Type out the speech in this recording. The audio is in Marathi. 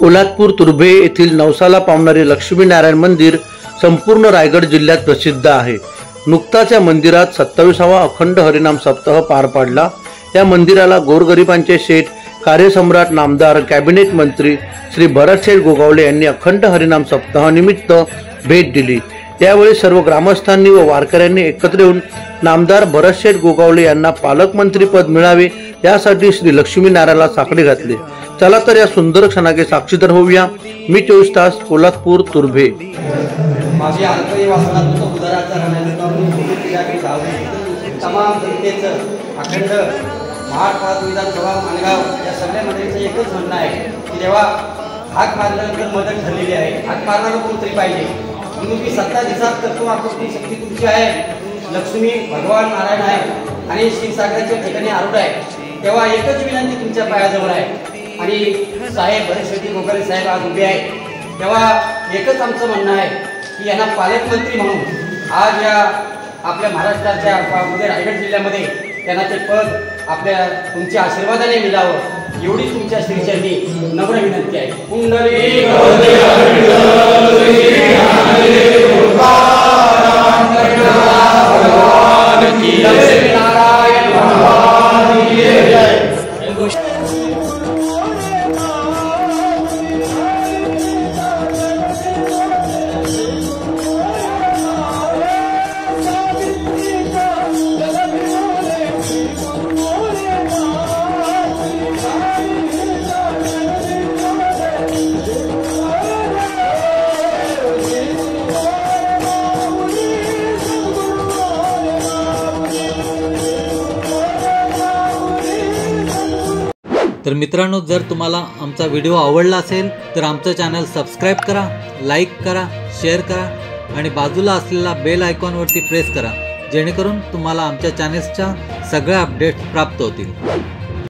पोलादपूर तुर्भे येथील नवसाला पावणारे लक्ष्मीनारायण मंदिर संपूर्ण रायगड जिल्ह्यात प्रसिद्ध आहे। नुकताच या मंदिरात 27वा अखंड हरिनाम सप्ताह पार पडला। या मंदिराला गोरगरिबांचे शेठ, कार्यसम्राट, नामदार, कॅबिनेट मंत्री श्री भरतशेठ गोगावले यांनी अखंड हरिनाम सप्ताहानिमित्त भेट दिली। यावेळी सर्व ग्रामस्थांनी व वारकऱ्यांनी एकत्र येऊन नामदार भरतशेठ गोगावले यांना पालकमंत्री पद मिळावे यासाठी श्री लक्ष्मीनारायणाला साकडे घातले। चला तर या सुंदर क्षणाचे साक्षीदार होऊया। मी 24 तास पोलादपूर तुर्भे। माझी अल्पही वासनात उदाराचा तमाम जनतेचं अखंड महाराष्ट्रात विधानसभा माणगाव या सगळ्या मंडळींचं एकच म्हणणं आहे की जेव्हा हाक मारल्यानंतर मदत ठरलेली आहे, हाक मारणारं कोणतरी पाहिजे। म्हणून मी सत्ता दिसात करतो, आपली शक्ती तुमची आहे, लक्ष्मी भगवान नारायण आहे आणि क्षीरसागराच्या ठिकाणी आरूढ आहे। तेव्हा एकच विनंती तुमच्या पायाजवळ आहे आणि साहेब भरतशेठ गोगावले साहेब आज उभे आहेत। तेव्हा एकच आमचं म्हणणं आहे की यांना पालकमंत्री म्हणून आज या आपल्या महाराष्ट्राच्या रायगड जिल्ह्यामध्ये त्यांना ते पद आपल्या तुमच्या आशीर्वादाने मिळावं एवढी तुमच्या श्रीचरणी नम्र विनंती आहे। कुंडली लक्ष्मीनारायण भगवान की जय। तर मित्रांनो, जर तुम्हाला आमचा व्हिडिओ आवडला असेल तर आमचं चॅनल सबस्क्राईब करा, लाईक करा, शेअर करा आणि बाजूला असलेला बेल आयकॉनवरती प्रेस करा, जेणेकरून तुम्हाला आमच्या चॅनल्सच्या सगळ्या अपडेट्स प्राप्त होतील।